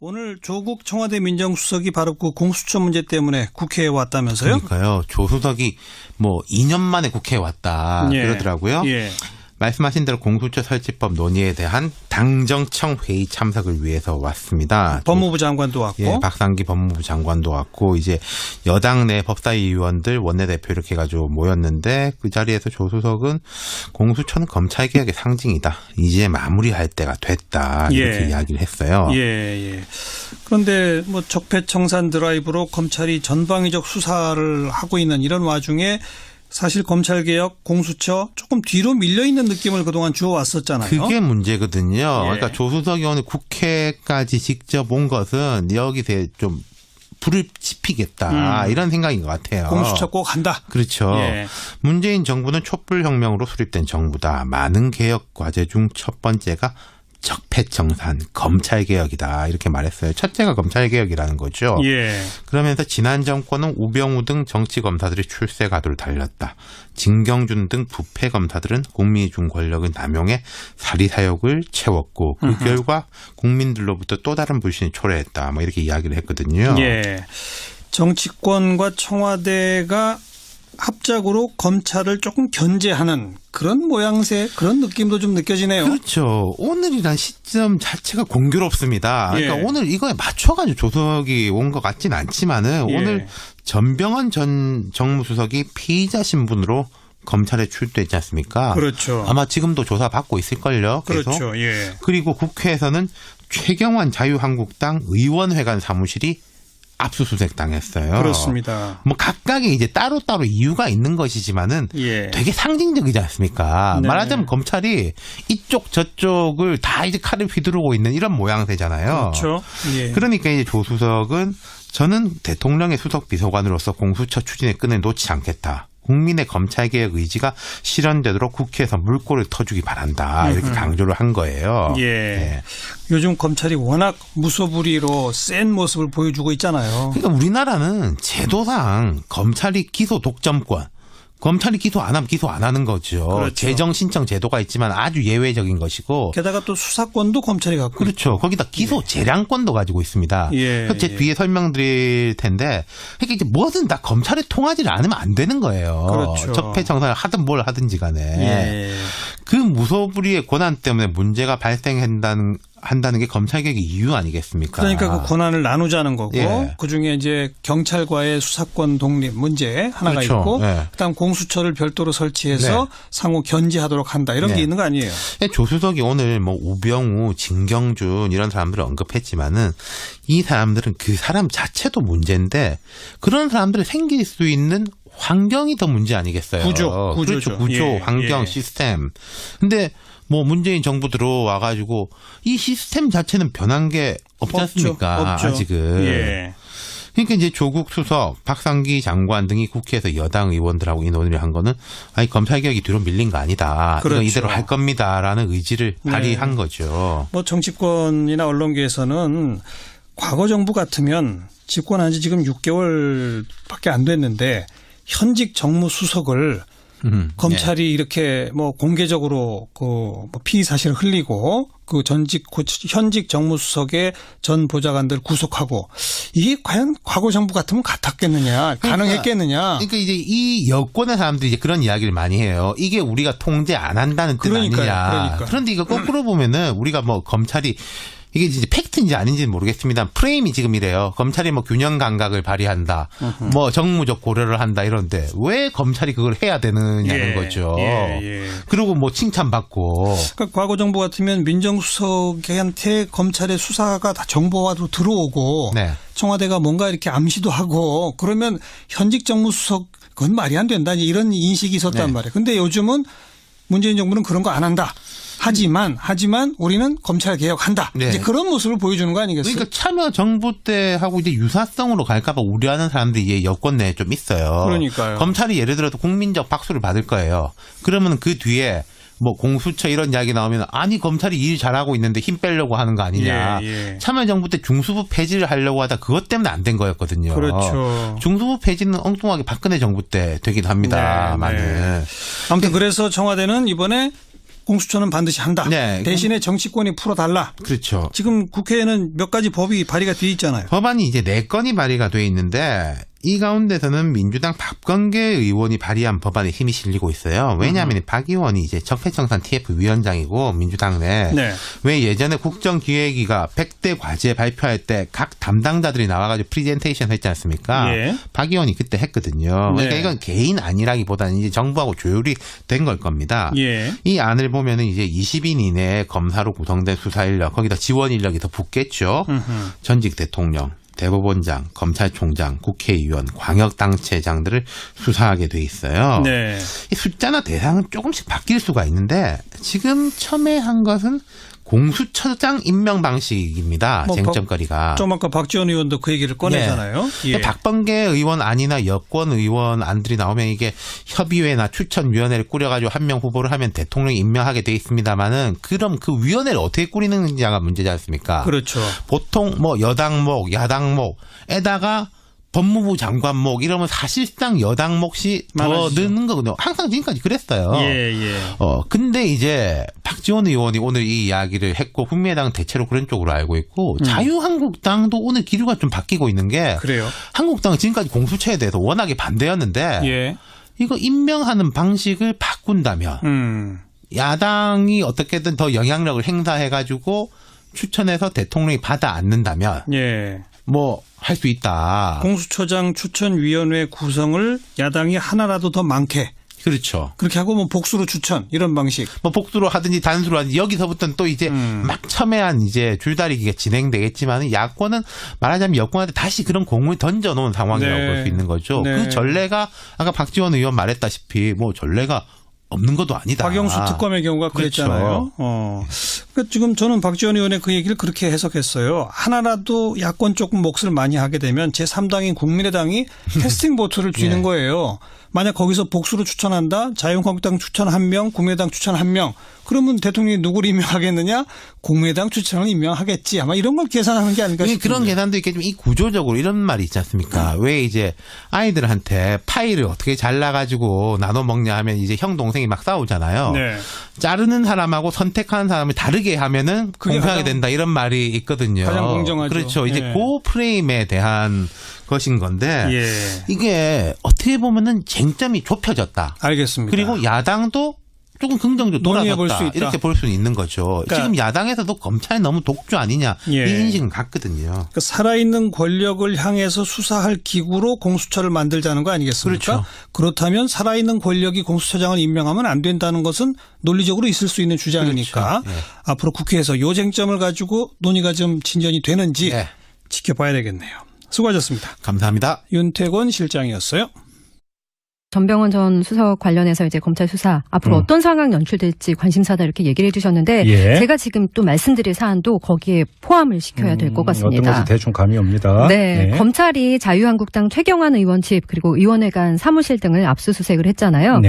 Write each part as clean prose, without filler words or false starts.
오늘 조국 청와대 민정수석이 바로 그 공수처 문제 때문에 국회에 왔다면서요? 그러니까요. 조 수석이 뭐 2년 만에 국회에 왔다 그러더라고요. 예. 말씀하신 대로 공수처 설치법 논의에 대한 당정청 회의 참석을 위해서 왔습니다. 법무부 장관도 왔고. 예, 박상기 법무부 장관도 왔고 이제 여당 내 법사위 의원들 원내대표 이렇게 해가지고 모였는데 그 자리에서 조 수석은 공수처는 검찰개혁의 상징이다. 이제 마무리할 때가 됐다. 이렇게 이야기를 했어요. 예. 그런데 뭐 적폐청산 드라이브로 검찰이 전방위적 수사를 하고 있는 이런 와중에 사실 검찰개혁, 공수처 조금 뒤로 밀려있는 느낌을 그동안 주어왔었잖아요. 그게 문제거든요. 그러니까 조 수석이 오늘 국회까지 직접 온 것은 여기서 좀 불을 지피겠다 이런 생각인 것 같아요. 공수처 꼭 한다. 그렇죠. 예. 문재인 정부는 촛불혁명으로 수립된 정부다. 많은 개혁 과제 중 첫 번째가 적폐청산, 검찰개혁이다. 이렇게 말했어요. 첫째가 검찰개혁이라는 거죠. 예. 그러면서 지난 정권은 우병우 등 정치검사들이 출세가도를 달렸다. 진경준 등 부패검사들은 국민이 준 권력을 남용해 사리사욕을 채웠고 그 결과 국민들로부터 또 다른 불신이 초래했다. 뭐 이렇게 이야기를 했거든요. 예. 정치권과 청와대가 합작으로 검찰을 조금 견제하는 그런 모양새, 그런 느낌도 좀 느껴지네요. 그렇죠. 오늘이란 시점 자체가 공교롭습니다. 그러니까 오늘 이거에 맞춰가지고 조석이 온 것 같진 않지만은 오늘 전병헌 전 정무수석이 피의자 신분으로 검찰에 출두했지 않습니까? 그렇죠. 아마 지금도 조사받고 있을걸요. 계속. 그렇죠. 예. 그리고 국회에서는 최경환 자유한국당 의원회관 사무실이 압수수색 당했어요. 그렇습니다. 뭐 각각의 이제 따로따로 이유가 있는 것이지만은 되게 상징적이지 않습니까? 네. 말하자면 검찰이 이쪽 저쪽을 다 이제 칼을 휘두르고 있는 이런 모양새잖아요. 그렇죠. 예. 그러니까 이제 조 수석은 저는 대통령의 수석 비서관으로서 공수처 추진의 끈을 놓지 않겠다. 국민의 검찰개혁 의지가 실현되도록 국회에서 물꼬를 터주기 바란다. 이렇게 강조를 한 거예요. 예. 요즘 검찰이 워낙 무소불위로 센 모습을 보여주고 있잖아요. 그러니까 우리나라는 제도상 검찰이 기소 독점권. 검찰이 기소 안 하면 기소 안 하는 거죠. 그렇죠. 재정 신청 제도가 있지만 아주 예외적인 것이고. 게다가 또 수사권도 검찰이 갖고 그렇죠. 거기다 기소 재량권도 가지고 있습니다. 그래서 제 뒤에 설명드릴 텐데 그러니까 이제 뭐든 다 검찰에 통하지를 않으면 안 되는 거예요. 그렇죠. 적폐청산을 하든 뭘 하든지 간에. 그 무소불위의 권한 때문에 문제가 발생한다는 게 검찰개혁의 이유 아니겠습니까? 그러니까 그 권한을 나누자는 거고 그중에 이제 경찰과의 수사권 독립 문제 하나가 있고 그다음 공수처를 별도로 설치해서 상호 견제하도록 한다 이런 게 있는 거 아니에요? 조 수석이 오늘 뭐 우병우, 진경준 이런 사람들을 언급했지만은 이 사람들은 그 사람 자체도 문제인데 그런 사람들이 생길 수 있는 환경이 더 문제 아니겠어요? 구조죠. 그렇죠. 구조, 환경, 시스템. 근데 뭐 문재인 정부 들어와가지고 이 시스템 자체는 변한 게 없지 않습니까? 없죠. 아직은. 그러니까 이제 조국 수석, 박상기 장관 등이 국회에서 여당 의원들하고 이 논의를 한 거는 아니 검찰개혁이 뒤로 밀린 거 아니다. 그렇죠. 이거 이대로 할 겁니다라는 의지를 발휘한 거죠. 뭐 정치권이나 언론계에서는 과거 정부 같으면 집권한 지 지금 6개월밖에 안 됐는데 현직 정무수석을 검찰이 이렇게 뭐 공개적으로 그 피의 사실을 흘리고 그 현직 정무수석의 전 보좌관들 구속하고 이게 과연 과거 정부 같으면 같았겠느냐, 가능했겠느냐. 그러니까 이제 이 여권의 사람들이 이제 그런 이야기를 많이 해요. 이게 우리가 통제 안 한다는 뜻 아니냐. 그런데 이거 거꾸로 보면은 우리가 뭐 검찰이 이게 이제 팩트인지 아닌지는 모르겠습니다. 프레임이 지금 이래요. 검찰이 뭐 균형 감각을 발휘한다. 뭐 정무적 고려를 한다 이런데 왜 검찰이 그걸 해야 되느냐는 거죠. 그리고 뭐 칭찬받고. 그러니까 과거 정부 같으면 민정수석한테 검찰의 수사가 다 정보화도 들어오고 청와대가 뭔가 이렇게 암시도 하고 그러면 현직 정무수석 그건 말이 안 된다. 이런 인식이 있었단 말이에요. 근데 요즘은 문재인 정부는 그런 거 안 한다. 하지만 우리는 검찰 개혁한다. 이제 그런 모습을 보여주는 거 아니겠어요? 그러니까 참여 정부 때하고 이제 유사성으로 갈까봐 우려하는 사람들이 이제 여권 내에 좀 있어요. 그러니까요. 검찰이 예를 들어서 국민적 박수를 받을 거예요. 그러면 그 뒤에 뭐 공수처 이런 이야기 나오면 아니 검찰이 일 잘하고 있는데 힘 빼려고 하는 거 아니냐. 참여정부 때 중수부 폐지를 하려고 하다 그것 때문에 안 된 거였거든요. 그렇죠. 중수부 폐지는 엉뚱하게 박근혜 정부 때 되긴 합니다만은. 아무튼 그래서 청와대는 이번에 공수처는 반드시 한다. 네. 대신에 정치권이 풀어달라. 그렇죠. 지금 국회에는 몇 가지 법이 발의가 돼 있잖아요. 법안이 이제 4건이 발의가 돼 있는데 이 가운데서는 민주당 박범계 의원이 발의한 법안에 힘이 실리고 있어요. 왜냐하면 박 의원이 이제 적폐청산 TF 위원장이고 민주당 내 왜 예전에 국정기획위가 100대 과제 발표할 때 각 담당자들이 나와가지고 프리젠테이션 했지 않습니까? 박 의원이 그때 했거든요. 그러니까 이건 개인 아니라기보다는 이제 정부하고 조율이 된 걸 겁니다. 이 안을 보면은 이제 20인 이내에 검사로 구성된 수사 인력, 거기다 지원 인력이 더 붙겠죠. 전직 대통령, 대법원장, 검찰총장, 국회의원, 광역단체장들을 수사하게 돼 있어요. 이 숫자나 대상은 조금씩 바뀔 수가 있는데 지금 첨예한 것은 공수처장 임명 방식입니다. 쟁점거리가. 좀 아까 박지원 의원도 그 얘기를 꺼내잖아요. 박범계 의원 안이나 여권 의원 안들이 나오면 이게 협의회나 추천위원회를 꾸려가지고 한 명 후보를 하면 대통령이 임명하게 돼 있습니다만은 그럼 그 위원회를 어떻게 꾸리느냐가 문제지 않습니까? 그렇죠. 보통 뭐 여당목, 야당목에다가 법무부 장관목 이러면 사실상 여당몫이 더 느는 거거든요. 항상 지금까지 그랬어요. 근데 이제 박지원 의원이 오늘 이 이야기를 했고 국민의당 대체로 그런 쪽으로 알고 있고 자유한국당도 오늘 기류가 좀 바뀌고 있는 게 그래요. 한국당은 지금까지 공수처에 대해서 워낙에 반대였는데 이거 임명하는 방식을 바꾼다면 야당이 어떻게든 더 영향력을 행사해가지고 추천해서 대통령이 받아 안는다면 뭐 할 수 있다. 공수처장 추천위원회 구성을 야당이 하나라도 더 많게. 그렇죠. 그렇게 하고 뭐 복수로 추천 이런 방식. 뭐 복수로 하든지 단수로 하든지 여기서부터는 또 이제 막 첨예한 이제 줄다리기가 진행되겠지만 야권은 말하자면 여권한테 다시 그런 공을 던져놓은 상황이라고 볼 수 있는 거죠. 그 전례가 아까 박지원 의원 말했다시피 뭐 전례가 없는 것도 아니다. 박영수 특검의 경우가 그랬잖아요. 그러니까 지금 저는 박지원 의원의 그 얘기를 그렇게 해석했어요. 하나라도 야권 쪽 몫을 많이 하게 되면 제3당인 국민의당이 캐스팅 보트를 쥐는 거예요. 만약 거기서 복수로 추천한다. 자유한국당 추천 1명, 국민의당 추천 1명. 그러면 대통령이 누구를 임명하겠느냐? 국민의당 추천을 임명하겠지. 아마 이런 걸 계산하는 게 아닐까 싶은데. 그런 계산도 있겠지만 이 구조적으로 이런 말이 있지 않습니까? 왜 이제 아이들한테 파이를 어떻게 잘라가지고 나눠 먹냐 하면 이제 형 동생이 막 싸우잖아요. 자르는 사람하고 선택하는 사람을 다르게 하면은 공평하게 된다 이런 말이 있거든요. 가장 공정하죠. 그렇죠. 이제 그 프레임에 대한 것인 건데 이게 어떻게 보면은 쟁점이 좁혀졌다. 알겠습니다. 그리고 야당도 조금 긍정적으로 돌아섰다. 이렇게 볼 수는 있는 거죠. 그러니까 지금 야당에서도 검찰이 너무 독주 아니냐 이 인식은 같거든요. 그러니까 살아있는 권력을 향해서 수사할 기구로 공수처를 만들자는 거 아니겠습니까? 그렇죠. 그렇다면 살아있는 권력이 공수처장을 임명하면 안 된다는 것은 논리적으로 있을 수 있는 주장이니까 앞으로 국회에서 이 쟁점을 가지고 논의가 좀 진전이 되는지 지켜봐야 되겠네요. 수고하셨습니다. 감사합니다. 윤태권 실장이었어요. 전병헌 전 수석 관련해서 이제 검찰 수사 앞으로 어떤 상황 연출될지 관심사다 이렇게 얘기를 해주셨는데 제가 지금 또 말씀드릴 사안도 거기에 포함을 시켜야 될 것 같습니다. 어떤 것이 대충 감이 옵니다. 검찰이 자유한국당 최경환 의원 집 그리고 의원회 간 사무실 등을 압수수색을 했잖아요.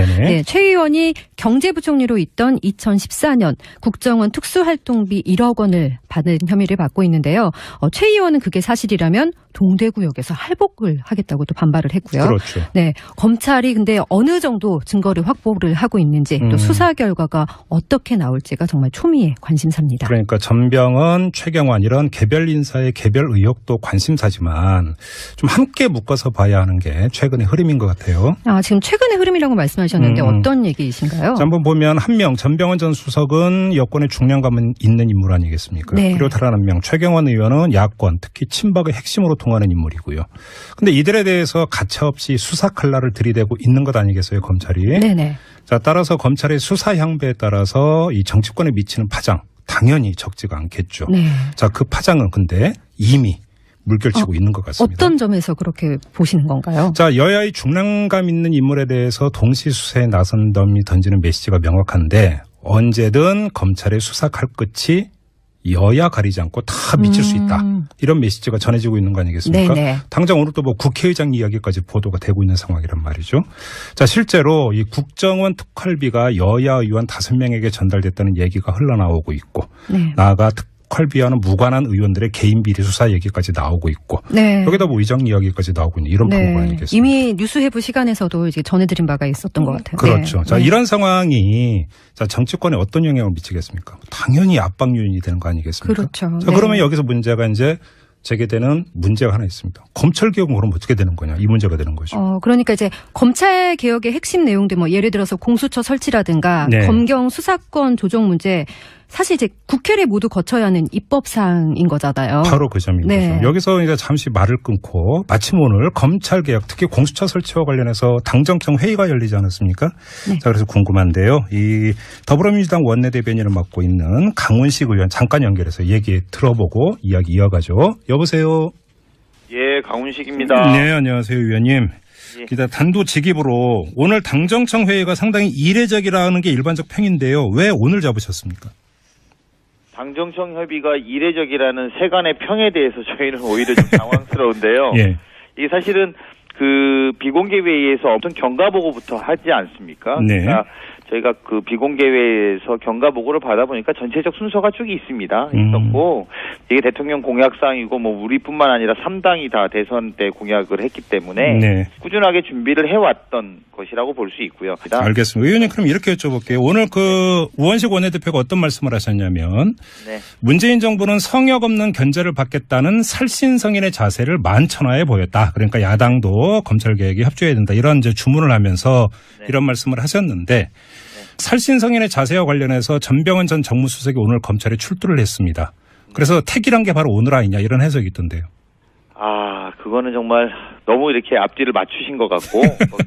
최 의원이 경제부총리로 있던 2014년 국정원 특수활동비 1억 원을 받은 혐의를 받고 있는데요. 최 의원은 그게 사실이라면 동대구역에서 할복을 하겠다고 또 반발을 했고요. 그렇죠. 검찰이 근데 어느 정도 증거를 확보를 하고 있는지 또 수사 결과가 어떻게 나올지가 정말 초미의 관심사입니다. 그러니까 전병헌, 최경환 이런 개별 인사의 개별 의혹도 관심사지만 좀 함께 묶어서 봐야 하는 게 최근의 흐름인 것 같아요. 지금 최근의 흐름이라고 말씀하셨는데 어떤 얘기이신가요? 자, 한번 보면 한 명 전병헌 전 수석은 여권의 중량감은 있는 인물 아니겠습니까? 그리고 다른 한 명 최경환 의원은 야권 특히 친박의 핵심으로 통하는 인물이고요. 그런데 이들에 대해서 가차없이 수사 칼날을 들이대고 있는 것 아니겠어요, 검찰이? 자, 따라서 검찰의 수사 향배에 따라서 이 정치권에 미치는 파장 당연히 적지가 않겠죠. 자, 그 파장은 근데 이미 물결치고 있는 것 같습니다. 어떤 점에서 그렇게 보시는 건가요? 자, 여야의 중량감 있는 인물에 대해서 동시 수사에 나선 덤이 던지는 메시지가 명확한데 언제든 검찰의 수사 칼끝이 여야 가리지 않고 다 미칠 수 있다. 이런 메시지가 전해지고 있는 거 아니겠습니까? 당장 오늘 또 뭐 국회의장 이야기까지 보도가 되고 있는 상황이란 말이죠. 자, 실제로 이 국정원 특활비가 여야 의원 5명에게 전달됐다는 얘기가 흘러나오고 있고 나아가 특활비와는 무관한 의원들의 개인 비리 수사 얘기까지 나오고 있고 네. 여기다 뭐 의장 이야기까지 나오고 있는 이런 네. 프로그램 아니겠습니까? 이미 뉴스해부 시간에서도 이제 전해드린 바가 있었던 것 같아요. 그렇죠. 네. 자, 네. 이런 상황이 자, 정치권에 어떤 영향을 미치겠습니까? 당연히 압박 요인이 되는 거 아니겠습니까? 그렇죠. 자, 네. 그러면 여기서 문제가 이제 제기되는 문제가 하나 있습니다. 검찰개혁은 그럼 어떻게 되는 거냐? 이 문제가 되는 거죠. 그러니까 이제 검찰 개혁의 핵심 내용들 뭐 예를 들어서 공수처 설치라든가 네. 검경 수사권 조정 문제 사실 이제 국회를 모두 거쳐야 하는 입법사항인 거잖아요. 바로 그 점인 네. 거죠. 여기서 이제 잠시 말을 끊고 마침 오늘 검찰개혁 특히 공수처 설치와 관련해서 당정청 회의가 열리지 않았습니까? 네. 자, 그래서 궁금한데요. 이 더불어민주당 원내대변인을 맡고 있는 강훈식 의원 잠깐 연결해서 얘기 들어보고 이야기 이어가죠. 여보세요. 예, 강훈식입니다. 네, 안녕하세요, 의원님. 예. 일단 단도직입으로 오늘 당정청 회의가 상당히 이례적이라는 게 일반적 평인데요. 왜 오늘 잡으셨습니까? 당정청 협의가 이례적이라는 세간의 평에 대해서 저희는 오히려 좀 당황스러운데요. 예. 이게 사실은 그 비공개 회의에서 어떤 경과보고부터 하지 않습니까? 네. 그러니까 저희가 그 비공개 회의에서 경과보고를 받아보니까 전체적 순서가 쭉 있습니다. 있었고 이게 대통령 공약사항이고 뭐 우리뿐만 아니라 3당이 다 대선 때 공약을 했기 때문에 네. 꾸준하게 준비를 해왔던 것이라고 볼 수 있고요. 알겠습니다. 의원님 그럼 이렇게 여쭤볼게요. 오늘 그 우원식 원내대표가 어떤 말씀을 하셨냐면 네. 문재인 정부는 성역 없는 견제를 받겠다는 살신성인의 자세를 만천하에 보였다. 그러니까 야당도 검찰개혁에 협조해야 된다. 이런 이제 주문을 하면서 네. 이런 말씀을 하셨는데 살신성인의 자세와 관련해서 전병헌 전 정무수석이 오늘 검찰에 출두를 했습니다. 그래서 택이란 게 바로 오늘 아니냐 이런 해석이 있던데요. 아, 그거는 정말 너무 이렇게 앞뒤를 맞추신 것 같고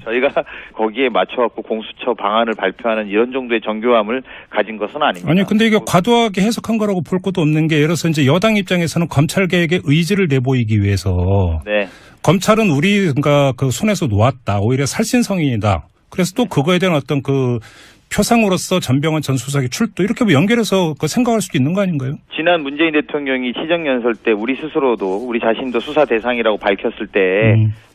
저희가 거기에 맞춰갖고 공수처 방안을 발표하는 이런 정도의 정교함을 가진 것은 아닙니다. 아니 근데 이게 과도하게 해석한 거라고 볼 것도 없는 게 예를 들어서 이제 여당 입장에서는 검찰개혁의 의지를 내보이기 위해서 네. 검찰은 우리 그러니까 그 손에서 놓았다. 오히려 살신성인이다. 그래서 또 그거에 대한 어떤 그 표상으로서 전병헌 전 수석의 출두 이렇게 뭐 연결해서 그 생각할 수도 있는 거 아닌가요? 지난 문재인 대통령이 시정연설 때 우리 스스로도 우리 자신도 수사 대상이라고 밝혔을 때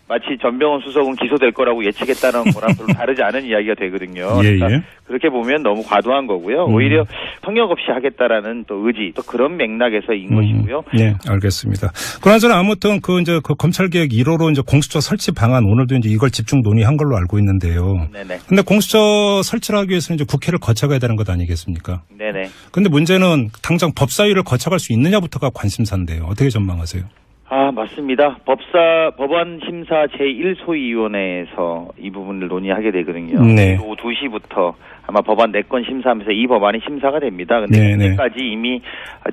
마치 전병헌 수석은 기소될 거라고 예측했다는 거랑 별로 다르지 않은 이야기가 되거든요. 예, 그러니까 예. 그렇게 보면 너무 과도한 거고요. 오히려 성역 없이 하겠다라는 또 의지, 또 그런 맥락에서인 것이고요. 네, 알겠습니다. 그나저나 아무튼 그 이제 그 검찰개혁 1호로 이제 공수처 설치 방안 오늘도 이제 이걸 집중 논의한 걸로 알고 있는데요. 네네. 근데 공수처 설치를 하기 위해서는 이제 국회를 거쳐가야 되는 것 아니겠습니까? 네네. 근데 문제는 당장 법사위를 거쳐갈 수 있느냐부터가 관심사인데요. 어떻게 전망하세요? 아, 맞습니다. 법안 심사 제1소위원회에서 이 부분을 논의하게 되거든요. 네. 오후 2시부터 아마 법안 4건 심사하면서 이 법안이 심사가 됩니다. 근데 네, 현재까지 이미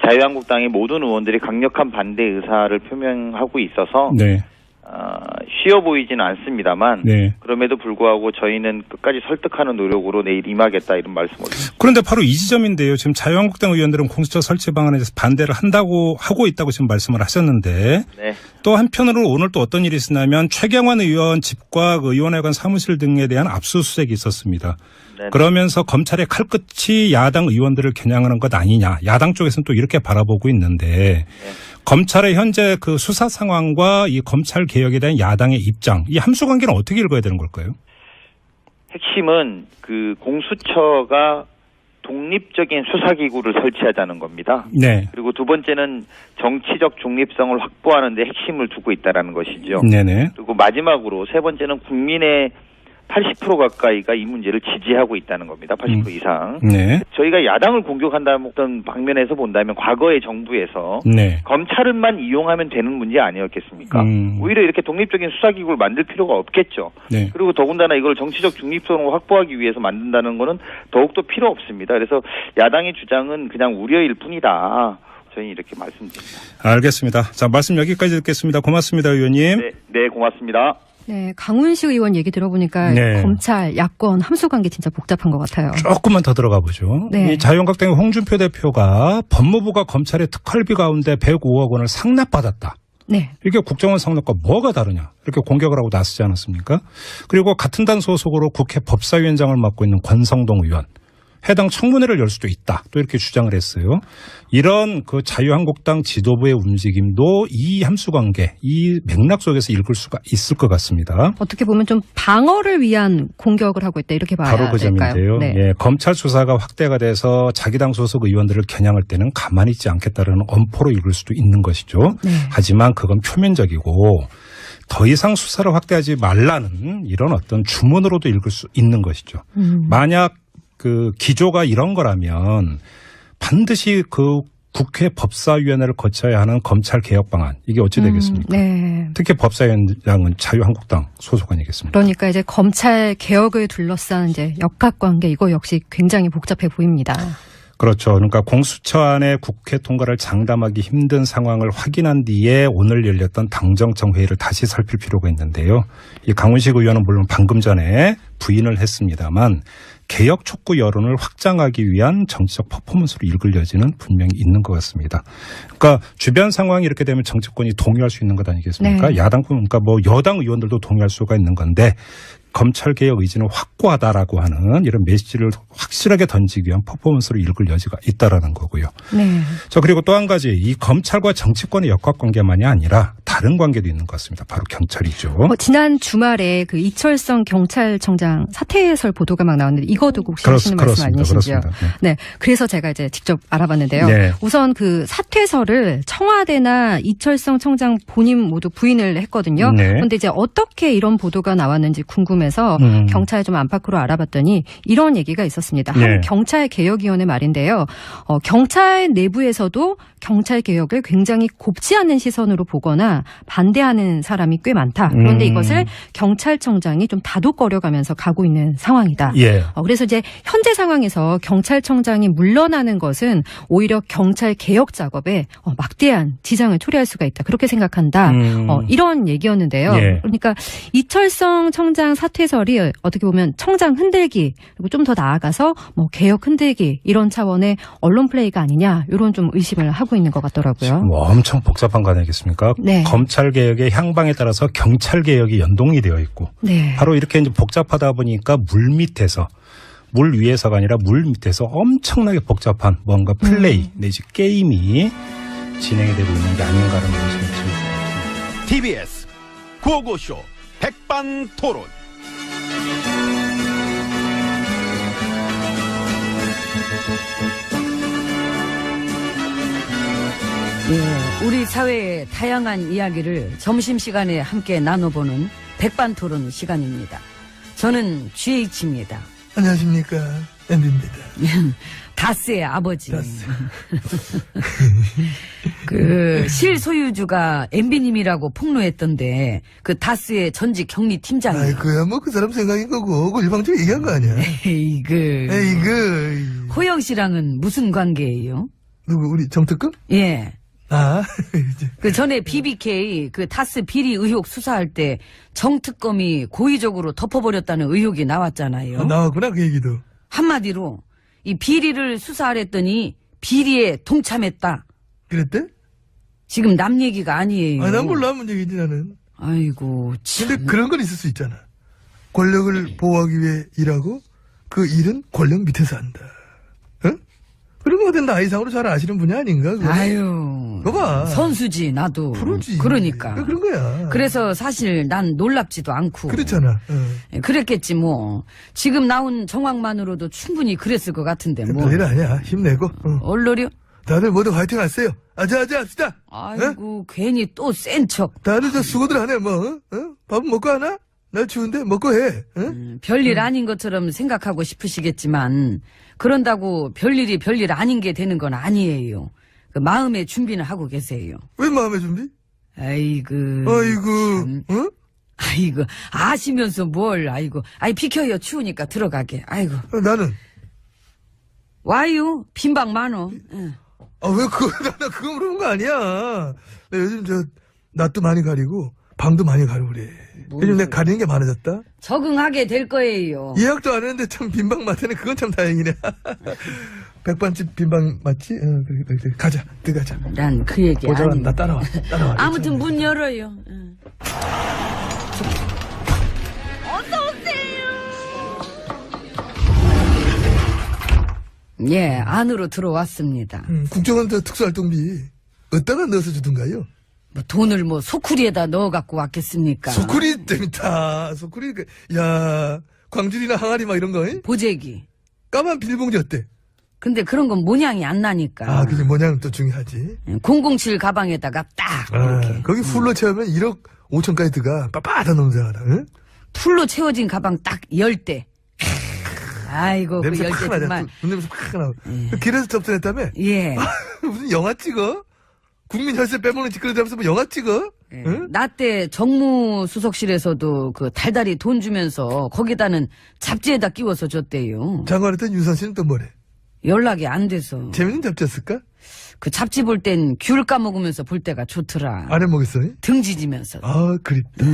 자유한국당의 모든 의원들이 강력한 반대 의사를 표명하고 있어서 네. 쉬워 보이지는 않습니다만 네. 그럼에도 불구하고 저희는 끝까지 설득하는 노력으로 내일 임하겠다 이런 말씀을 드립니다. 그런데 바로 이 지점인데요. 지금 자유한국당 의원들은 공수처 설치 방안에 대해서 반대를 한다고 하고 있다고 지금 말씀을 하셨는데 네. 또 한편으로 오늘 또 어떤 일이 있었냐면 최경환 의원 집과 그 의원회관 사무실 등에 대한 압수수색이 있었습니다. 네네. 그러면서 검찰의 칼끝이 야당 의원들을 겨냥하는 것 아니냐. 야당 쪽에서는 또 이렇게 바라보고 있는데 검찰의 현재 그 수사 상황과 이 검찰 개혁에 대한 야당의 입장, 이 함수 관계는 어떻게 읽어야 되는 걸까요? 핵심은 그 공수처가 독립적인 수사기구를 설치하자는 겁니다. 네. 그리고 두 번째는 정치적 중립성을 확보하는 데 핵심을 두고 있다는 것이죠. 네네. 그리고 마지막으로 세 번째는 국민의 80% 가까이가 이 문제를 지지하고 있다는 겁니다. 80% 이상. 네. 저희가 야당을 공격한다는 어떤 방면에서 본다면 과거의 정부에서 네. 검찰은만 이용하면 되는 문제 아니었겠습니까? 오히려 이렇게 독립적인 수사기구를 만들 필요가 없겠죠. 네. 그리고 더군다나 이걸 정치적 중립성을 확보하기 위해서 만든다는 거는 더욱더 필요 없습니다. 그래서 야당의 주장은 그냥 우려일 뿐이다. 저희는 이렇게 말씀드립니다. 알겠습니다. 자, 말씀 여기까지 듣겠습니다. 고맙습니다, 의원님. 네, 고맙습니다. 네, 강훈식 의원 얘기 들어보니까 네. 검찰, 야권 함수 관계 진짜 복잡한 것 같아요. 조금만 더 들어가 보죠. 네. 이 자유한국당의 홍준표 대표가 법무부가 검찰의 특활비 가운데 105억 원을 상납받았다. 네. 이게 국정원 상납과 뭐가 다르냐 이렇게 공격을 하고 나서지 않았습니까? 그리고 같은 단 소속으로 국회 법사위원장을 맡고 있는 권성동 의원. 해당 청문회를 열 수도 있다. 또 이렇게 주장을 했어요. 이런 그 자유한국당 지도부의 움직임도 이 함수관계, 이 맥락 속에서 읽을 수가 있을 것 같습니다. 어떻게 보면 좀 방어를 위한 공격을 하고 있다 이렇게 봐야 될까요? 바로 그 점인데요. 네. 예, 검찰 수사가 확대가 돼서 자기 당 소속 의원들을 겨냥할 때는 가만히 있지 않겠다는 엄포로 읽을 수도 있는 것이죠. 네. 하지만 그건 표면적이고 더 이상 수사를 확대하지 말라는 이런 어떤 주문으로도 읽을 수 있는 것이죠. 만약 그 기조가 이런 거라면 반드시 그 국회 법사위원회를 거쳐야 하는 검찰 개혁 방안 이게 어찌 되겠습니까? 네. 특히 법사위원장은 자유한국당 소속 아니겠습니까? 그러니까 이제 검찰 개혁을 둘러싼 이제 역학관계 이거 역시 굉장히 복잡해 보입니다. 그렇죠. 그러니까 공수처 안에 국회 통과를 장담하기 힘든 상황을 확인한 뒤에 오늘 열렸던 당정청 회의를 다시 살필 필요가 있는데요. 이 강훈식 의원은 물론 방금 전에 부인을 했습니다만 개혁 촉구 여론을 확장하기 위한 정치적 퍼포먼스로 읽을 여지는 분명히 있는 것 같습니다. 그러니까 주변 상황이 이렇게 되면 정치권이 동의할 수 있는 것 아니겠습니까? 네. 야당, 그러니까 뭐 여당 의원들도 동의할 수가 있는 건데 검찰개혁 의지는 확고하다라고 하는 이런 메시지를 확실하게 던지기 위한 퍼포먼스로 읽을 여지가 있다라는 거고요. 네. 자, 그리고 또 한 가지 이 검찰과 정치권의 역학관계만이 아니라 다른 관계도 있는 것 같습니다. 바로 경찰이죠. 지난 주말에 그 이철성 경찰청장 사퇴 해설 보도가 막 나왔는데 이거 두고 혹시 하시는 말씀 아니신지요? 네. 그래서 제가 이제 직접 알아봤는데요. 네. 우선 그 사퇴설을 청와대나 이철성 청장 본인 모두 부인을 했거든요. 네. 그런데 이제 어떻게 이런 보도가 나왔는지 궁금해서 경찰 좀 안팎으로 알아봤더니 이런 얘기가 있었습니다. 네. 한 경찰개혁위원회 말인데요. 경찰 내부에서도 경찰개혁을 굉장히 곱지 않은 시선으로 보거나 반대하는 사람이 꽤 많다. 그런데 이것을 경찰청장이 좀 다독거려가면서 가고 있는 상황이다. 예. 그래서 이제 현재 상황에서 경찰청장이 물러나는 것은 오히려 경찰개혁 작업에 막대한 지장을 초래할 수가 있다. 그렇게 생각한다. 이런 얘기였는데요. 예. 그러니까 이철성 청장 사퇴설이 어떻게 보면 청장 흔들기 그리고 좀 더 나아가서 뭐 개혁 흔들기 이런 차원의 언론 플레이가 아니냐 이런 좀 의심을 하고 있는 것 같더라고요. 엄청 복잡한 거 아니겠습니까? 네. 검찰개혁의 향방에 따라서 경찰개혁이 연동이 되어 있고 네. 바로 이렇게 이제 복잡하다 보니까 물 밑에서 물 위에서가 아니라 물 밑에서 엄청나게 복잡한 뭔가 플레이 내지 게임이 진행이 되고 있는 게 아닌가라는 의심이 듭니다. TBS 구호고쇼 백반토론. 예, 우리 사회의 다양한 이야기를 점심시간에 함께 나눠보는 백반토론 시간입니다. 저는 GH입니다. 안녕하십니까, MB입니다. 다스의 아버지. 다스. 그 실소유주가 MB님이라고 폭로했던데 그 다스의 전직 경리팀장이에요. 아이, 그야 뭐 그 사람 생각인 거고 그 일방적으로 얘기한 거 아니야. 에이그. 호영 씨랑은 무슨 관계예요? 누구, 우리 정특급? 예. 그 전에 BBK 그 다스 비리 의혹 수사할 때 정특검이 고의적으로 덮어버렸다는 의혹이 나왔잖아요. 나왔구나, 그 얘기도. 한마디로 이 비리를 수사하랬더니 비리에 동참했다. 그랬대? 지금 남 얘기가 아니에요. 난 몰라, 뭔 얘기지, 나는. 아이고, 참. 근데 그런 건 있을 수 있잖아. 권력을 보호하기 위해 일하고 그 일은 권력 밑에서 한다. 응? 그런 거는 나이상으로 잘 아시는 분이 아닌가? 그거? 아유. 그거 봐. 선수지, 나도. 프로지. 그러니까. 그런 거야. 그래서 사실 난 놀랍지도 않고. 그렇잖아. 그랬겠지, 뭐. 지금 나온 정황만으로도 충분히 그랬을 것 같은데, 뭐. 별일 아니야. 힘내고. 얼러려? 다들 모두 화이팅 하세요. 아자아자 합시다. 아이고, 괜히 또 센 척. 다들 저 수고들 하네, 뭐. 밥은 먹고 하나? 날 추운데 먹고 해. 별일 아닌 것처럼 생각하고 싶으시겠지만 그런다고 별일이 별일 아닌 게 되는 건 아니에요. 그 마음의 준비는 하고 계세요. 왜 마음의 준비? 아이고. 응? 아이고, 아시면서 뭘, 아이고. 비켜요. 추우니까 들어가게. 아이고. 나는? 와요. 빈방 많어. 응. 왜 나 그거 물어본 거 아니야. 나 요즘 낯도 많이 가리고 방도 많이 가리고 그래. 요즘 내가 가리는 게 많아졌다. 적응하게 될 거예요. 예약도 안 했는데 참 빈방 맞다네. 그건 참 다행이네. 백반집 빈방 맞지? 그래. 가자. 들어가자. 난 그 얘기 보자. 아니. 나 따라와. 아무튼 문 열어요. 예, 안으로 들어왔습니다. 국정원 특수활동비 어디다가 넣어서 주던가요? 뭐 돈을 뭐 소쿠리에다 넣어갖고 왔겠습니까? 소쿠리 재밌다. 소쿠리, 야, 광주리나 항아리 막 이런 거, 잉? 보재기. 까만 비닐봉지 어때? 근데 그런 건 모양이 안 나니까. 그게 모양은 또 중요하지. 007 가방에다가 딱 이렇게. 거기 풀로 채우면 1억 5천까지 들어가. 빳빳한 놈자다, 응? 풀로 채워진 가방 딱 10대. 아이고, 그 냄새 10대 팍 나자. 정말. 냄새 팍 나고. 길에서 접선했다며? 예. 무슨 영화 찍어? 국민 혈세 빼먹는 짓거리하면서 뭐 영화 찍어? 예. 응? 나 때 정무수석실에서도 그 달달이 돈 주면서 거기다는 잡지에다 끼워서 줬대요. 장관했던 윤선 씨는 또 뭐래? 연락이 안 돼서. 재밌는 잡지였을까? 그 잡지 볼 땐 귤 까먹으면서 볼 때가 좋더라. 안 해먹겠어? 등 지지면서. 그립다.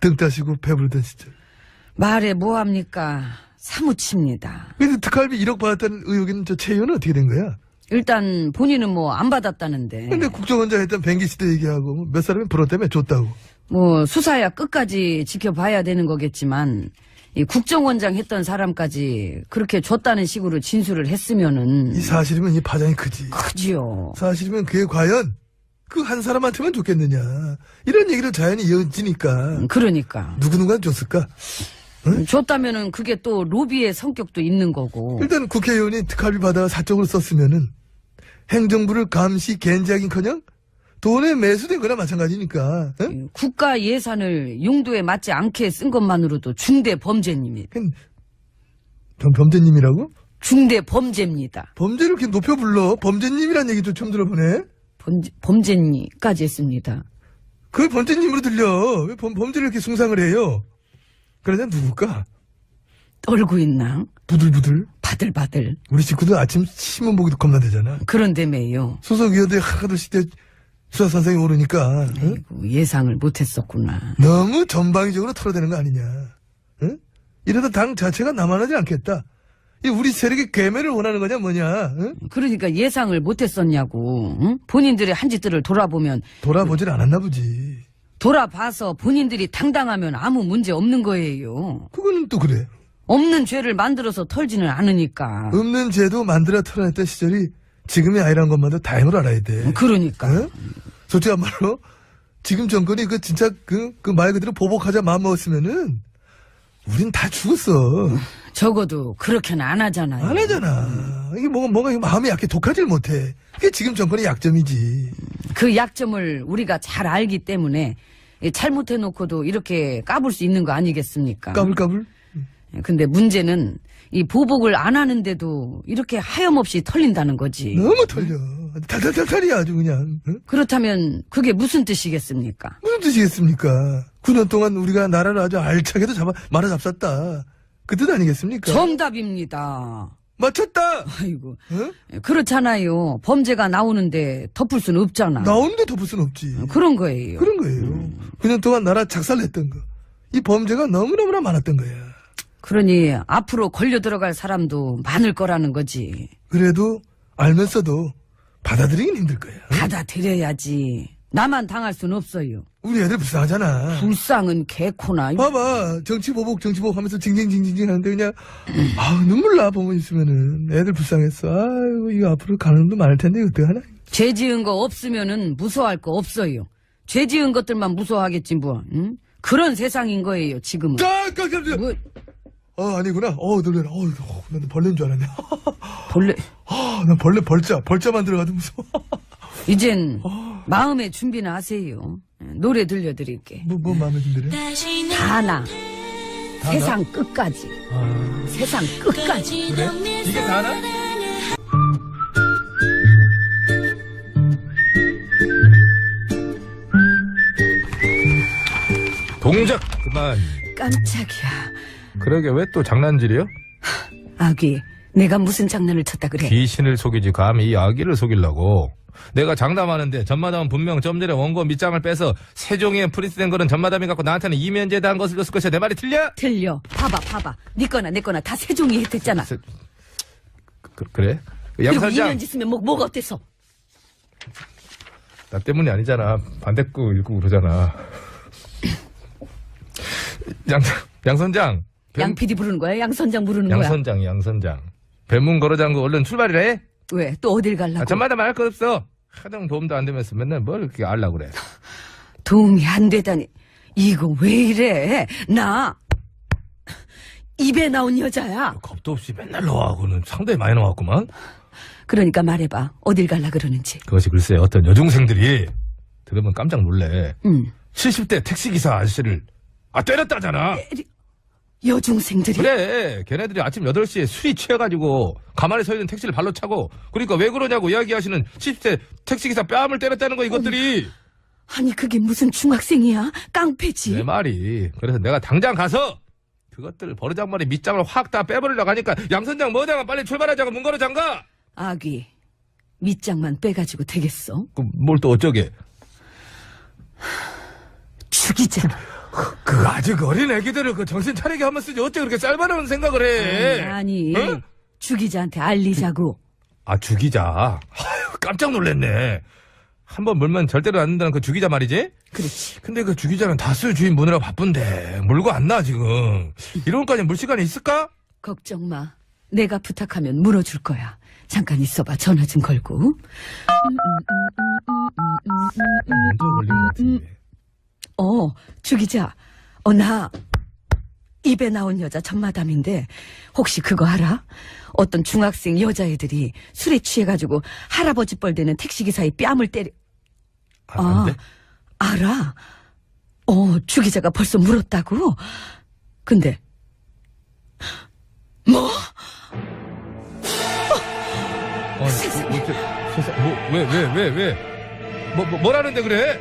등 따시고 배부르던 시절. 말해 뭐합니까? 사무칩니다. 근데 특활비 1억 받았다는 의혹에는 저 최 의원은 어떻게 된 거야? 일단 본인은 뭐 안 받았다는데. 근데 국정원장 했던 뱅기 시대 얘기하고 몇 사람이 불어 때문에 줬다고. 뭐 수사야 끝까지 지켜봐야 되는 거겠지만 이 국정원장 했던 사람까지 그렇게 줬다는 식으로 진술을 했으면은 이 사실이면 이 파장이 크지. 크지요. 사실이면 그게 과연 그 한 사람한테만 줬겠느냐. 이런 얘기로 자연히 이어지니까. 그러니까. 누구누가 줬을까? 응? 줬다면은 그게 또 로비의 성격도 있는 거고. 일단 국회의원이 특활비 받아 사적으로 썼으면은 행정부를 감시 겐지하긴커녕 돈에 매수된 거나 마찬가지니까. 응? 국가 예산을 용도에 맞지 않게 쓴 것만으로도 중대 범죄입니다. 범죄님이라고? 중대 범죄입니다. 범죄를 이렇게 높여 불러. 범죄님이란 얘기도 처음 들어보네. 범죄니까지 했습니다. 그게 범죄님으로 들려. 왜 범죄를 이렇게 숭상을 해요? 그러냐 누굴까? 떨고 있나? 부들부들. 바들바들. 우리 식구들 아침 신문 보기도 겁나 되잖아. 그런데매요. 소속위원들 하나둘씩 수사 선생이 오르니까. 응? 아이고, 예상을 못했었구나. 너무 전방위적으로 털어대는 거 아니냐. 응? 이러다 당 자체가 남아나지 않겠다. 이 우리 세력의 괴멸을 원하는 거냐 뭐냐. 응? 그러니까 예상을 못했었냐고. 응? 본인들의 한 짓들을 돌아보면. 돌아보질 않았나 보지. 돌아봐서 본인들이 당당하면 아무 문제 없는 거예요. 그거는 또 그래. 없는 죄를 만들어서 털지는 않으니까. 없는 죄도 만들어 털어냈던 시절이 지금이 아니란 것만도 다행으로 알아야 돼. 그러니까. 응? 솔직히 말로 지금 정권이 진짜 말 그대로 보복하자 마음먹었으면은 우린 다 죽었어. 적어도 그렇게는 안 하잖아요. 안 하잖아. 이게 뭔가 마음이 약해 독하질 못해. 그게 지금 정권의 약점이지. 그 약점을 우리가 잘 알기 때문에 잘못해놓고도 이렇게 까불 수 있는 거 아니겠습니까? 까불? 근데 문제는 이 보복을 안 하는데도 이렇게 하염없이 털린다는 거지. 너무 털려. 탈탈탈탈이야 아주 그냥. 응? 그렇다면 그게 무슨 뜻이겠습니까? 무슨 뜻이겠습니까? 9년 동안 우리가 나라를 아주 알차게도 말아 잡쌌다. 그 뜻 아니겠습니까? 정답입니다. 맞췄다. 아이고. 응? 그렇잖아요. 범죄가 나오는데 덮을 수는 없잖아. 나오는데 덮을 수는 없지. 그런 거예요. 그런 거예요. 9년 동안 나라 작살냈던 거. 이 범죄가 너무너무나 많았던 거야. 그러니 앞으로 걸려 들어갈 사람도 많을 거라는 거지. 그래도 알면서도 받아들이긴 힘들 거야. 받아들여야지. 나만 당할 수는 없어요. 우리 애들 불쌍하잖아. 불쌍은 개코나. 봐봐. 정치 보복 하면서 징징징징 하는데 그냥 눈물 나 보면 있으면은 애들 불쌍했어. 아이고 이거 앞으로 가는 놈도 많을 텐데 이거 어떡하나. 죄 지은 거 없으면은 무서워할 거 없어요. 죄 지은 것들만 무서워하겠지 뭐. 응? 그런 세상인 거예요 지금은. 뭐. 아니구나. 놀래라. 난 벌레인 줄 알았네. 벌레. 난 벌자만 들어가도 무서워. 이젠 마음의 준비나 하세요. 노래 들려드릴게. 뭐 마음의 준비를? 다나. 세상 끝까지. 세상 끝까지. 그래? 이게 다나? 동작 그만. 깜짝이야. 그러게 왜 또 장난질이요? 아기, 내가 무슨 장난을 쳤다 그래? 귀신을 속이지 감히 이 아기를 속이려고. 내가 장담하는데 전마담은 분명 좀 전에 원고 밑장을 빼서 세종이에 프린트된 거는 전마담이 갖고 나한테는 이면제에 대한 것을 줬을 것이야. 내 말이 틀려? 틀려. 봐봐. 네 거나 내 거나 다 세종이 혜택잖아. 그래? 그리고 양선장. 이면지 쓰면 뭐가 어때서? 나 때문이 아니잖아. 반대꾸 읽고 그러잖아. 양 선장. 양 PD 부르는 거야? 양 선장 부르는 거야? 양선장. 배문 걸어장고 얼른 출발이래. 왜? 또 어딜 가려고? 전마다 말 거 없어. 하등 도움도 안 되면서 맨날 뭘 이렇게 알라고 그래. 도움이 안 되다니. 이거 왜 이래? 나 입에 나온 여자야. 겁도 없이 맨날 너하고는 상당히 많이 나왔구만. 그러니까 말해봐. 어딜 갈라 그러는지. 그것이 글쎄 어떤 여중생들이 들으면 깜짝 놀래. 70대 택시기사 아저씨를 때렸다잖아. 여중생들이? 그래. 걔네들이 아침 8시에 술이 취해가지고 가만히 서 있는 택시를 발로 차고 그러니까 왜 그러냐고 이야기하시는 70대 택시기사 뺨을 때렸다는 거 이것들이. 아니 그게 무슨 중학생이야? 깡패지. 내 말이. 그래서 내가 당장 가서 그것들 버르장머리 밑장을 확 다 빼버리려고 하니까 양선장 뭐냐가 빨리 출발하자고 문 걸어 잠가. 아귀 밑장만 빼가지고 되겠어? 뭘 또 어쩌게. 죽이자. 그 아직 어린 애기들을 그 정신 차리게 하면 쓰지 어째 그렇게 쌀바라는 생각을 해. 아니 응? 주기자한테 알리자고. 주기자. 깜짝 놀랐네. 한번 물면 절대로 안 된다는 그 주기자 말이지? 그렇지. 근데 그 주기자는 다수 주인 보느라 바쁜데 물고 안 나 지금. 이런 것까지 물 시간이 있을까? 걱정 마. 내가 부탁하면 물어줄 거야. 잠깐 있어봐. 전화 좀 걸고. 먼저 걸린 것 같은데. 주기자. 나 입에 나온 여자 전마담인데 혹시 그거 알아? 어떤 중학생 여자애들이 술에 취해가지고 할아버지 뻘되는 택시기사의 뺨을 때려. 안 돼? 알아. 주기자가 벌써 물었다고? 근데 뭐? 뭐라는데 그래?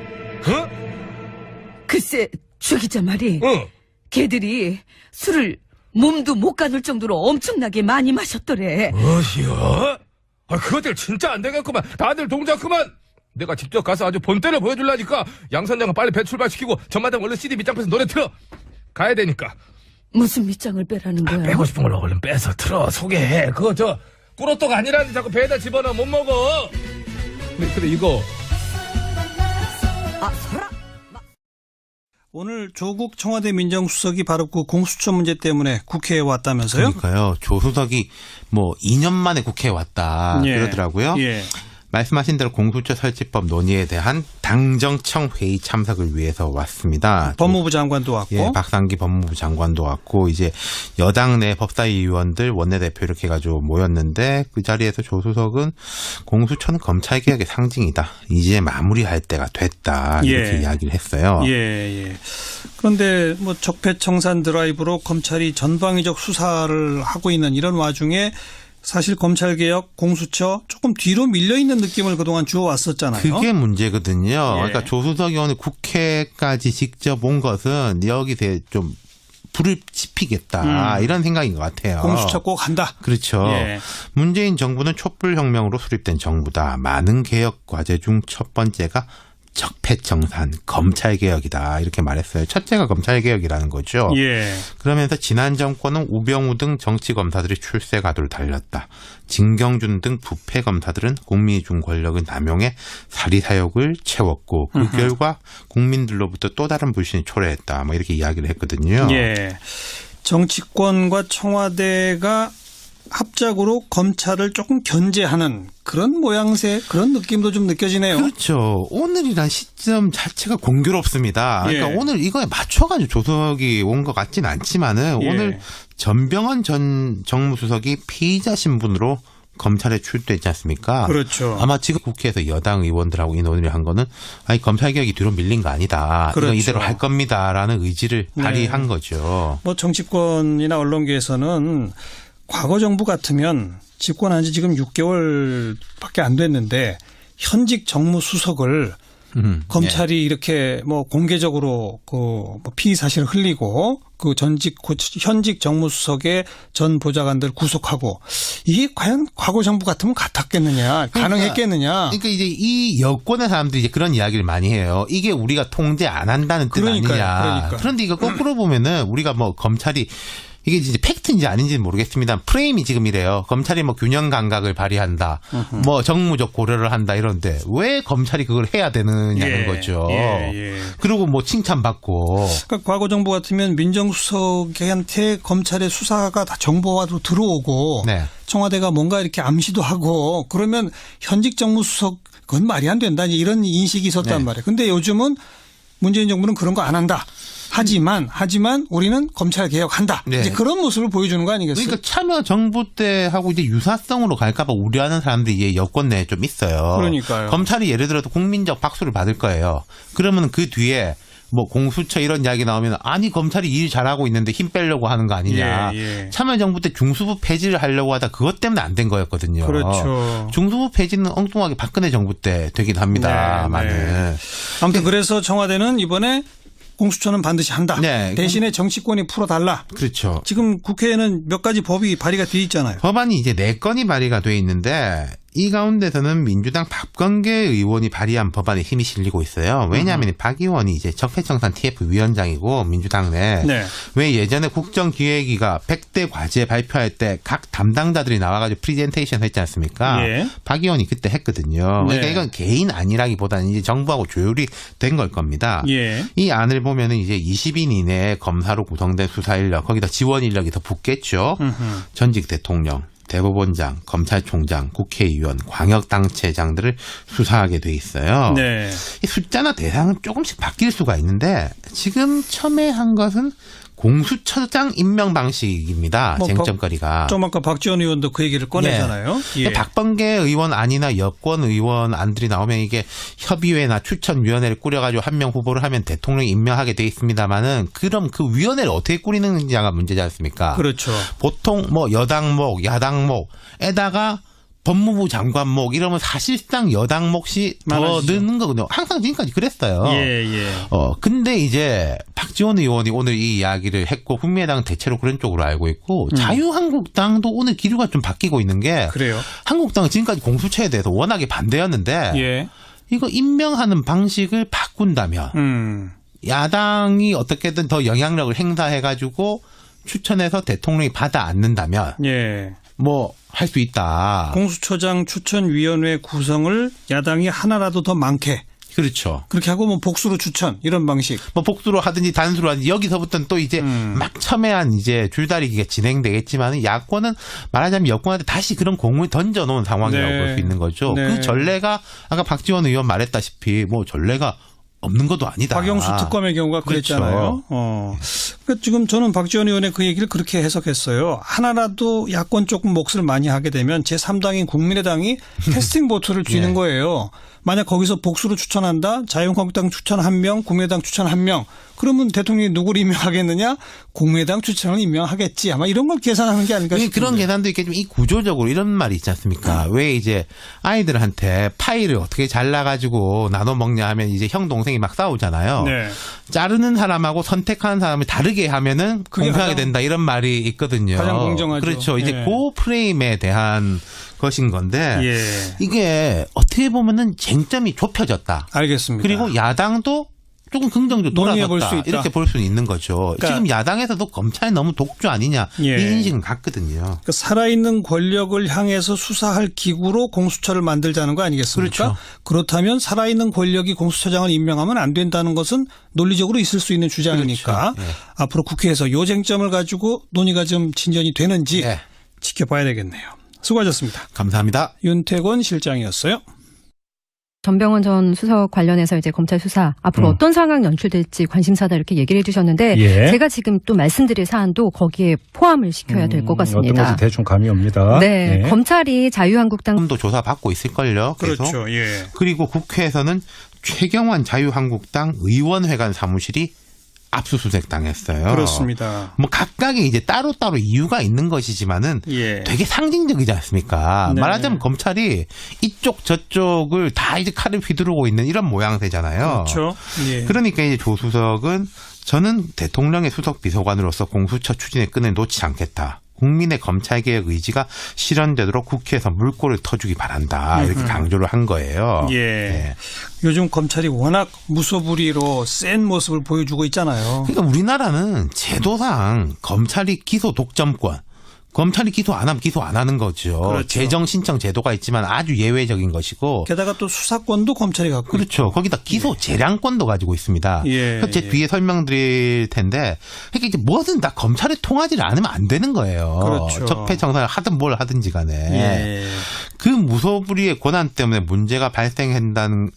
글쎄, 주기자 말이. 걔들이 술을 몸도 못 가눌 정도로 엄청나게 많이 마셨더래. 뭐시여? 그것들 진짜 안 되겠구만. 다들 동작 그만. 내가 직접 가서 아주 본때를 보여줄라니까. 양선장은 빨리 배 출발시키고 전마담 얼른 CD 밑장 빼서 노래 틀어. 가야 되니까. 무슨 밑장을 빼라는 거야? 빼고 싶은 걸 얼른 빼서 틀어. 소개해. 그거 꿀호떡 아니라는데 자꾸 배에다 집어넣어 못 먹어. 그래 이거. 서라. 오늘 조국 청와대 민정수석이 바로 그 공수처 문제 때문에 국회에 왔다면서요? 그러니까요. 조 수석이 2년 만에 국회에 왔다 그러더라고요. 예. 말씀하신 대로 공수처 설치법 논의에 대한 당정청 회의 참석을 위해서 왔습니다. 법무부 장관도 왔고. 예, 박상기 법무부 장관도 왔고 이제 여당 내 법사위 의원들 원내대표 이렇게 해가지고 모였는데 그 자리에서 조 수석은 공수처는 검찰개혁의 상징이다. 이제 마무리할 때가 됐다. 이렇게 이야기를 했어요. 예. 그런데 적폐청산 드라이브로 검찰이 전방위적 수사를 하고 있는 이런 와중에 사실 검찰개혁, 공수처 조금 뒤로 밀려있는 느낌을 그동안 주어왔었잖아요. 그게 문제거든요. 그러니까 조수석 의원이 국회까지 직접 온 것은 여기서 좀 불을 지피겠다 이런 생각인 것 같아요. 공수처 꼭 한다. 그렇죠. 문재인 정부는 촛불혁명으로 수립된 정부다. 많은 개혁 과제 중 첫 번째가 적폐청산, 검찰개혁이다. 이렇게 말했어요. 첫째가 검찰개혁이라는 거죠. 그러면서 지난 정권은 우병우 등 정치검사들이 출세가도를 달렸다. 진경준 등 부패검사들은 국민이 준 권력을 남용해 사리사욕을 채웠고 그 결과 국민들로부터 또 다른 불신이 초래했다. 이렇게 이야기를 했거든요. 정치권과 청와대가 합작으로 검찰을 조금 견제하는 그런 모양새, 그런 느낌도 좀 느껴지네요. 그렇죠. 오늘이란 시점 자체가 공교롭습니다. 그러니까 오늘 이거에 맞춰가지고 조석이 온 것 같지는 않지만은 오늘 전병헌 전 정무수석이 피의자 신분으로 검찰에 출두했지 않습니까? 그렇죠. 아마 지금 국회에서 여당 의원들하고 이 논의를 한 거는 검찰개혁이 뒤로 밀린 거 아니다. 그렇죠. 이건 이대로 할 겁니다라는 의지를 발휘한 거죠. 정치권이나 언론계에서는 과거 정부 같으면 집권한 지 지금 6개월밖에 안 됐는데 현직 정무수석을 검찰이 이렇게 공개적으로 피의 사실을 흘리고 그 현직 정무수석의 전 보좌관들 구속하고 이게 과연 과거 정부 같으면 같았겠느냐, 가능했겠느냐. 그러니까 이제 이 여권의 사람들이 이제 그런 이야기를 많이 해요. 이게 우리가 통제 안 한다는 뜻 아니냐. 그러니까. 그런데 이거 거꾸로 보면은 우리가 검찰이 이게 이제 팩트인지 아닌지는 모르겠습니다. 프레임이 지금 이래요. 검찰이 뭐 균형 감각을 발휘한다. 뭐 정무적 고려를 한다 이런데 왜 검찰이 그걸 해야 되느냐는 거죠. 그리고 뭐 칭찬받고. 그러니까 과거 정부 같으면 민정수석한테 검찰의 수사가 다 정보화로 들어오고 네. 청와대가 뭔가 이렇게 암시도 하고 그러면 현직 정무수석 그건 말이 안 된다. 이런 인식이 있었단 말이에요. 근데 요즘은 문재인 정부는 그런 거 안 한다. 하지만 우리는 검찰 개혁한다. 네. 이제 그런 모습을 보여주는 거 아니겠어요? 그러니까 참여 정부 때하고 이제 유사성으로 갈까봐 우려하는 사람들이 이제 여권 내에 좀 있어요. 그러니까요. 검찰이 예를 들어서 국민적 박수를 받을 거예요. 그러면 그 뒤에 뭐 공수처 이런 이야기 나오면 아니 검찰이 일 잘하고 있는데 힘 빼려고 하는 거 아니냐. 참여정부 때 중수부 폐지를 하려고 하다 그것 때문에 안 된 거였거든요. 그렇죠. 중수부 폐지는 엉뚱하게 박근혜 정부 때 되긴 합니다만은. 아무튼 그래서 청와대는 이번에 공수처는 반드시 한다. 네. 대신에 정치권이 풀어달라. 그렇죠. 지금 국회에는 몇 가지 법이 발의가 돼 있잖아요. 법안이 이제 4건이 발의가 돼 있는데 이 가운데서는 민주당 박범계 의원이 발의한 법안에 힘이 실리고 있어요. 왜냐하면 박 의원이 이제 적폐청산 TF 위원장이고 민주당 내. 네. 왜 예전에 국정기획위가 100대 과제 발표할 때 각 담당자들이 나와가지고 프리젠테이션 했지 않습니까? 박 의원이 그때 했거든요. 그러니까 이건 개인 안이라기보다는 이제 정부하고 조율이 된 걸 겁니다. 이 안을 보면은 이제 20인 이내에 검사로 구성된 수사 인력, 거기다 지원 인력이 더 붙겠죠. 전직 대통령. 대법원장, 검찰총장, 국회의원, 광역단체장들을 수사하게 돼 있어요. 네. 이 숫자나 대상은 조금씩 바뀔 수가 있는데 지금 첨예한 것은 공수처장 임명 방식입니다. 쟁점거리가. 좀 아까 박지원 의원도 그 얘기를 꺼내잖아요. 박범계 의원 안이나 여권 의원 안들이 나오면 이게 협의회나 추천위원회를 꾸려가지고 한 명 후보를 하면 대통령이 임명하게 돼 있습니다만은 그럼 그 위원회를 어떻게 꾸리느냐가 문제지 않습니까? 그렇죠. 보통 뭐 여당목, 야당목에다가 법무부 장관목 이러면 사실상 여당 몫이 더 느는 거거든요. 항상 지금까지 그랬어요. 근데 이제 박지원 의원이 오늘 이 이야기를 했고 국민의당은 대체로 그런 쪽으로 알고 있고 자유한국당도 오늘 기류가 좀 바뀌고 있는 게 그래요. 한국당은 지금까지 공수처에 대해서 워낙에 반대였는데 이거 임명하는 방식을 바꾼다면 야당이 어떻게든 더 영향력을 행사해가지고 추천해서 대통령이 받아 앉는다면 뭐 할 수 있다. 공수처장 추천위원회 구성을 야당이 하나라도 더 많게. 그렇죠. 그렇게 하고 뭐 복수로 추천 이런 방식. 뭐 복수로 하든지 단수로 하든지 여기서부터는 또 이제 막 첨예한 이제 줄다리기가 진행되겠지만 야권은 말하자면 여권한테 다시 그런 공을 던져놓은 상황이라고 볼 수 있는 거죠. 그 전례가 아까 박지원 의원 말했다시피 뭐 전례가 없는 것도 아니다. 박영수 특검의 경우가 그랬잖아요. 그러니까 지금 저는 박지원 의원의 그 얘기를 그렇게 해석했어요. 하나라도 야권 쪽 몫을 많이 하게 되면 제3당인 국민의당이 캐스팅 보트를 쥐는 거예요. 만약 거기서 복수로 추천한다. 자유한국당 추천 1명, 국민의당 추천 1명. 그러면 대통령이 누구를 임명하겠느냐? 국민의당 추천을 임명하겠지. 아마 이런 걸 계산하는 게 아닐까 싶은데. 그런 계산도 있겠지만 이 구조적으로 이런 말이 있지 않습니까? 왜 이제 아이들한테 파이를 어떻게 잘라가지고 나눠 먹냐 하면 이제 형 동생이 막 싸우잖아요. 자르는 사람하고 선택하는 사람을 다르게 하면은 공평하게 된다 이런 말이 있거든요. 가장 공정하죠. 그렇죠. 이제 그 프레임에 대한 것인 건데 이게 어떻게 보면은 쟁점이 좁혀졌다. 알겠습니다. 그리고 야당도 조금 긍정적으로 돌아섰다. 이렇게 볼 수는 있는 거죠. 그러니까 지금 야당에서도 검찰이 너무 독주 아니냐 이 인식은 같거든요. 그러니까 살아있는 권력을 향해서 수사할 기구로 공수처를 만들자는 거 아니겠습니까? 그렇죠. 그렇다면 살아있는 권력이 공수처장을 임명하면 안 된다는 것은 논리적으로 있을 수 있는 주장이니까 그렇죠. 앞으로 국회에서 이 쟁점을 가지고 논의가 좀 진전이 되는지 지켜봐야 되겠네요. 수고하셨습니다. 감사합니다. 윤태권 실장이었어요. 전병헌 전 수석 관련해서 이제 검찰 수사 앞으로 어떤 상황 연출될지 관심사다 이렇게 얘기를 해주셨는데 제가 지금 또 말씀드릴 사안도 거기에 포함을 시켜야 될 것 같습니다. 어떤 것이 대충 감이 옵니다. 네, 검찰이 자유한국당 도 조사받고 있을걸요. 계속. 그렇죠. 그리고 국회에서는 최경환 자유한국당 의원회관 사무실이 압수수색 당했어요. 그렇습니다. 뭐 각각의 이제 따로따로 이유가 있는 것이지만은 되게 상징적이지 않습니까? 말하자면 검찰이 이쪽 저쪽을 다 이제 칼을 휘두르고 있는 이런 모양새잖아요. 그렇죠. 그러니까 이제 조 수석은 저는 대통령의 수석 비서관으로서 공수처 추진의 끈을 놓지 않겠다. 국민의 검찰개혁 의지가 실현되도록 국회에서 물꼬를 터주기 바란다. 이렇게 강조를 한 거예요. 예. 네. 요즘 검찰이 워낙 무소불위로 센 모습을 보여주고 있잖아요. 그러니까 우리나라는 제도상 검찰이 기소 독점권, 검찰이 기소 안 하면 기소 안 하는 거죠. 그렇죠. 재정 신청 제도가 있지만 아주 예외적인 것이고. 게다가 또 수사권도 검찰이 갖고 그렇죠. 있고. 거기다 기소 재량권도 가지고 있습니다. 예. 제 뒤에 설명드릴 텐데 그러니까 이제 뭐든 다 검찰에 통하지를 않으면 안 되는 거예요. 그렇죠. 적폐청산을 하든 뭘 하든지 간에. 예. 그 무소불위의 권한 때문에 문제가 발생한다는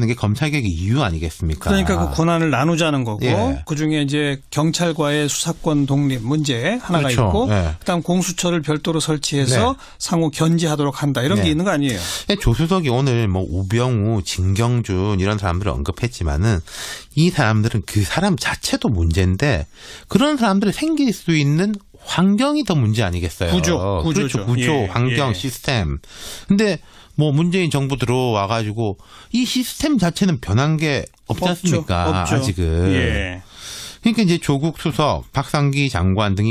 게 검찰개혁의 이유 아니겠습니까? 그러니까 그 권한을 나누자는 거고 예. 그중에 이제 경찰과의 수사권 독립 문제 하나가 그렇죠. 있고 예. 그다음 공수처를 별도로 설치해서 상호 견제하도록 한다 이런 게 있는 거 아니에요? 조수석이 오늘 뭐 우병우, 진경준 이런 사람들을 언급했지만은 이 사람들은 그 사람 자체도 문제인데 그런 사람들이 생길 수 있는 환경이 더 문제 아니겠어요? 구조죠. 그렇죠. 구조, 예. 환경, 예. 시스템. 근데 뭐 문재인 정부 들어와가지고 이 시스템 자체는 변한 게 없지 않습니까? 없죠. 아직은. 예. 그러니까 이제 조국 수석, 박상기 장관 등이